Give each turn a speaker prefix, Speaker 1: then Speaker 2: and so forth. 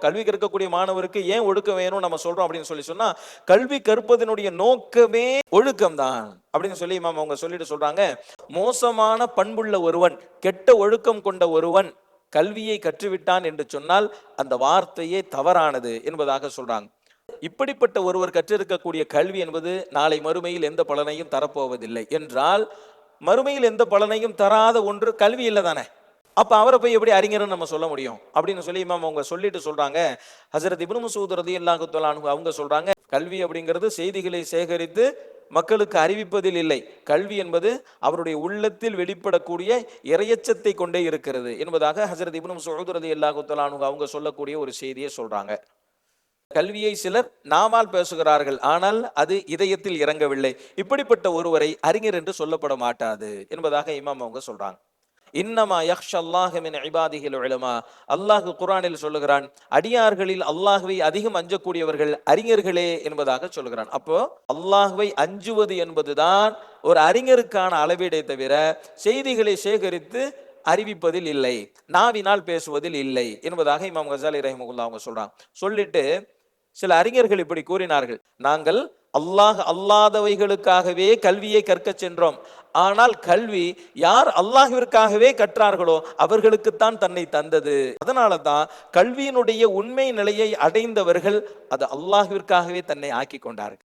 Speaker 1: கல்வி கற்கக்கூடிய மாணவருக்கு ஏன் ஒழுக்கம் வேணும் நம்ம சொல்றோம் அப்படின்னு சொன்னா, கல்வி கற்பதனுடைய நோக்கமே ஒழுக்கம் தான் அப்படின்னு சொல்லி இமாம் அவங்க சொல்லிட்டு சொல்றாங்க. மோசமான பண்புள்ள ஒருவன், கெட்ட ஒழுக்கம் கொண்ட ஒருவன் கல்வியை கற்றுவிட்டான் என்று சொன்னால் அந்த வார்த்தையே தவறானது என்பதாக சொல்றாங்க. இப்படிப்பட்ட ஒருவர் கற்றிருக்கக்கூடிய கல்வி என்பது நாளை மறுமையில் எந்த பலனையும் தரப்போவதில்லை என்றால், மறுமையில் எந்த பலனையும் தராத ஒன்று கல்வி இல்லை தானே. அப்ப அவரை போய் எப்படி அறிஞர்னு நம்ம சொல்ல முடியும் அப்படின்னு சொல்லி இமாம் அவங்க சொல்லிட்டு சொல்றாங்க. ஹஜ்ரத் இப்னு மஸ்ஊத் ரலியல்லாஹு தஆலா அன்ஹு அவங்க சொல்றாங்க, கல்வி அப்படிங்கிறது செய்திகளை சேகரித்து மக்களுக்கு அறிவிப்பதில் இல்லை. கல்வி என்பது அவருடைய உள்ளத்தில் வெளிப்படக்கூடிய இறையச்சத்தை கொண்டே இருக்கிறது என்பதாக ஹஜ்ரத் இப்னு மஸ்ஊத் ரலியல்லாஹு தஆலா அன்ஹு அவங்க சொல்லக்கூடிய ஒரு செய்தியை சொல்றாங்க. கல்வியை சிலர் நாமால் பேசுகிறார்கள், ஆனால் அது இதயத்தில் இறங்கவில்லை. இப்படிப்பட்ட ஒருவரை அறிஞர் என்று சொல்லப்பட மாட்டாது என்பதாக இமாம் அவங்க சொல்றாங்க. இன்னமா யக்ஷல்லாஹ மின் இபாதிஹில் உலமா, அல்லாஹ் குர்ஆனில் சொல்லுகிறான், அடியார்களில் அல்லாஹ்வை அதிகம் அஞ்சக்கூடியவர்கள் அறிஞர்களே என்பதாக சொல்லுகிறான். அப்போ அல்லாஹ்வை அஞ்சுவது என்பதுதான் ஒரு அறிஞருக்கான அளவீடே தவிர செய்திகளை சேகரித்து அறிவிப்பதில் இல்லை, நாவினால் பேசுவதில் இல்லை என்பதாக இமாம் கஸாலி ரஹிமஹுல்லாஹ் அவங்க சொல்றாங்க. சொல்லிட்டு சில அறிஞர்கள் இப்படி கூறினார்கள், நாங்கள் அல்லாஹ் அல்லாதவைகளுக்காகவே கல்வியை கற்க சென்றோம். ஆனால் கல்வி யார் அல்லாஹ்விற்காகவே கற்றார்களோ அவர்களுக்குத்தான் தன்னை தந்தது. அதனால தான் கல்வியினுடைய உண்மை நிலையை அடைந்தவர்கள் அது அல்லாஹ்விற்காகவே தன்னை ஆக்கி கொண்டார்கள்.